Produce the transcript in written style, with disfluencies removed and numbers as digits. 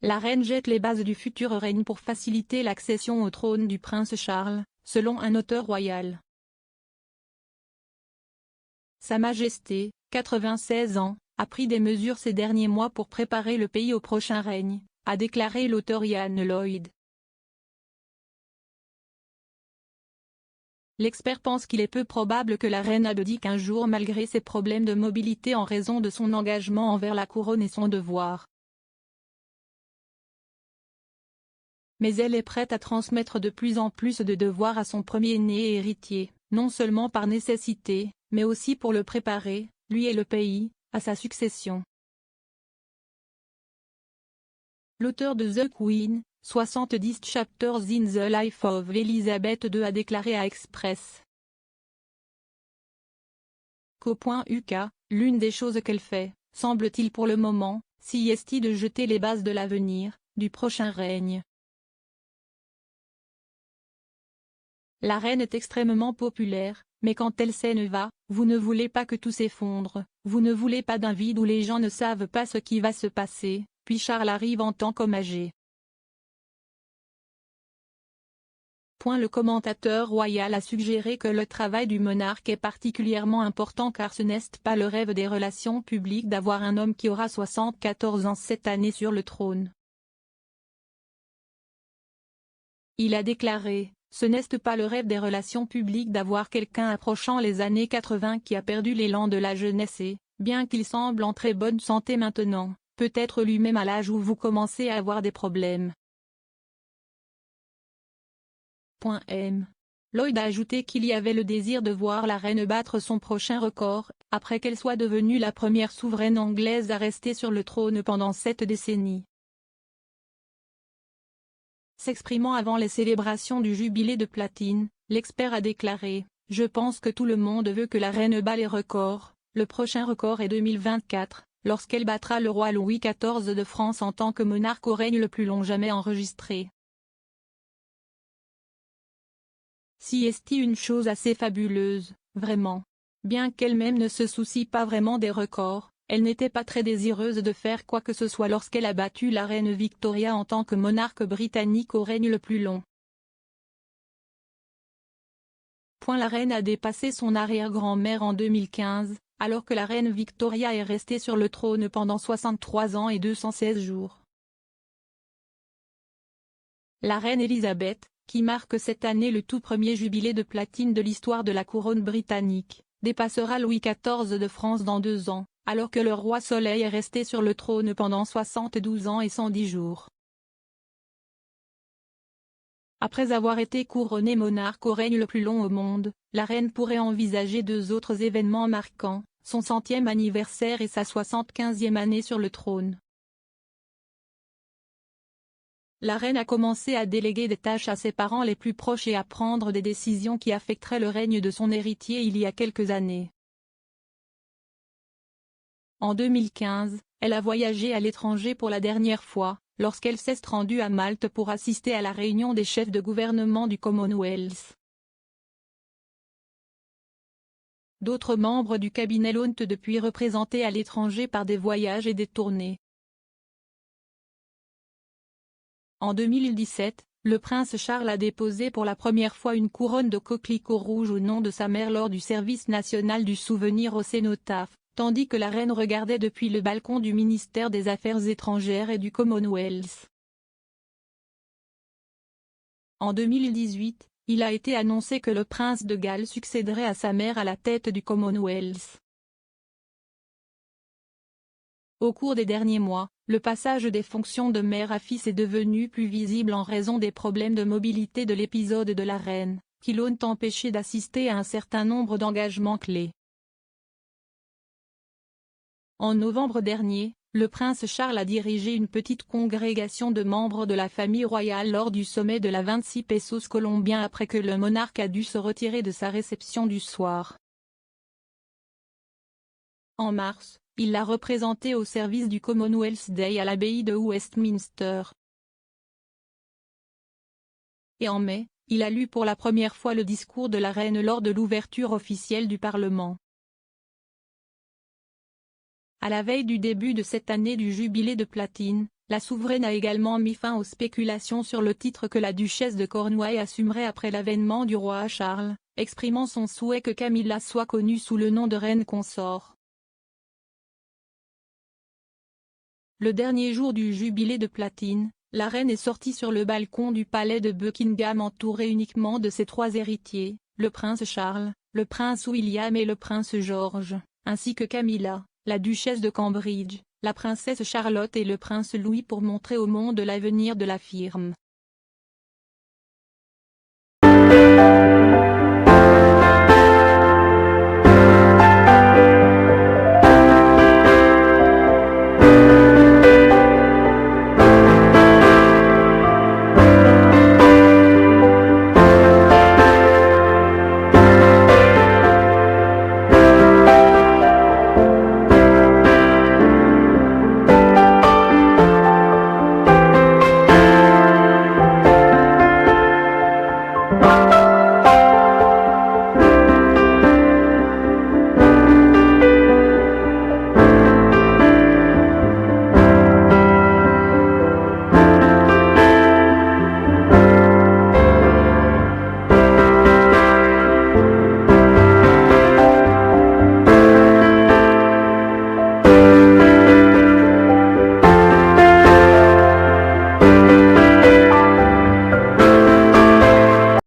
La reine jette les bases du futur règne pour faciliter l'accession au trône du prince Charles, selon un auteur royal. Sa Majesté, 96 ans, a pris des mesures ces derniers mois pour préparer le pays au prochain règne, a déclaré l'auteur Ian Lloyd. L'expert pense qu'il est peu probable que la reine abdique un jour malgré ses problèmes de mobilité en raison de son engagement envers la couronne et son devoir. Mais elle est prête à transmettre de plus en plus de devoirs à son premier-né et héritier, non seulement par nécessité, mais aussi pour le préparer, lui et le pays, à sa succession. L'auteur de The Queen, 70 Chapters in the Life of Elizabeth II a déclaré à Express qu'au.uk, l'une des choses qu'elle fait, semble-t-il pour le moment, c'est de jeter les bases de l'avenir, du prochain règne. La reine est extrêmement populaire, mais quand elle s'en va, vous ne voulez pas que tout s'effondre, vous ne voulez pas d'un vide où les gens ne savent pas ce qui va se passer, puis Charles arrive en tant qu'homme âgé. Le commentateur royal a suggéré que le travail du monarque est particulièrement important car ce n'est pas le rêve des relations publiques d'avoir un homme qui aura 74 ans cette année sur le trône. Il a déclaré: ce n'est pas le rêve des relations publiques d'avoir quelqu'un approchant les années 80 qui a perdu l'élan de la jeunesse et, bien qu'il semble en très bonne santé maintenant, peut être lui-même à l'âge où vous commencez à avoir des problèmes. Lloyd a ajouté qu'il y avait le désir de voir la reine battre son prochain record, après qu'elle soit devenue la première souveraine anglaise à rester sur le trône pendant 7 décennies. S'exprimant avant les célébrations du jubilé de platine, l'expert a déclaré: « Je pense que tout le monde veut que la reine bat les records, le prochain record est 2024, lorsqu'elle battra le roi Louis XIV de France en tant que monarque au règne le plus long jamais enregistré. C'est une chose assez fabuleuse, vraiment. Bien qu'elle-même ne se soucie pas vraiment des records, elle n'était pas très désireuse de faire quoi que ce soit lorsqu'elle a battu la reine Victoria en tant que monarque britannique au règne le plus long. La reine a dépassé son arrière-grand-mère en 2015, alors que la reine Victoria est restée sur le trône pendant 63 ans et 216 jours. La reine Elisabeth, qui marque cette année le tout premier jubilé de platine de l'histoire de la couronne britannique, dépassera Louis XIV de France dans 2 ans, alors que le roi Soleil est resté sur le trône pendant 72 ans et 110 jours. Après avoir été couronnée monarque au règne le plus long au monde, la reine pourrait envisager 2 autres événements marquants, son 100e anniversaire et sa 75e année sur le trône. La reine a commencé à déléguer des tâches à ses parents les plus proches et à prendre des décisions qui affecteraient le règne de son héritier il y a quelques années. En 2015, elle a voyagé à l'étranger pour la dernière fois, lorsqu'elle s'est rendue à Malte pour assister à la réunion des chefs de gouvernement du Commonwealth. D'autres membres du cabinet l'ont depuis représenté à l'étranger par des voyages et des tournées. En 2017, le prince Charles a déposé pour la première fois une couronne de coquelicots rouges au nom de sa mère lors du service national du souvenir au cénotaphe, tandis que la reine regardait depuis le balcon du ministère des Affaires étrangères et du Commonwealth. En 2018, il a été annoncé que le prince de Galles succéderait à sa mère à la tête du Commonwealth. Au cours des derniers mois, le passage des fonctions de mère à fils est devenu plus visible en raison des problèmes de mobilité de l'épisode de la reine, qui l'ont empêché d'assister à un certain nombre d'engagements clés. En novembre dernier, le prince Charles a dirigé une petite congrégation de membres de la famille royale lors du sommet de la 26 pesos colombien après que le monarque a dû se retirer de sa réception du soir. En mars, il l'a représenté au service du Commonwealth Day à l'abbaye de Westminster. Et en mai, il a lu pour la première fois le discours de la reine lors de l'ouverture officielle du Parlement. À la veille du début de cette année du jubilé de platine, La souveraine a également mis fin aux spéculations sur le titre que la duchesse de Cornouailles assumerait après l'avènement du roi Charles, exprimant son souhait que Camilla soit connue sous le nom de reine consort. Le dernier jour du jubilé de platine, la reine est sortie sur le balcon du palais de Buckingham entourée uniquement de ses 3 héritiers, le prince Charles, le prince William et le prince George, ainsi que Camilla, la duchesse de Cambridge, la princesse Charlotte et le prince Louis pour montrer au monde l'avenir de la firme.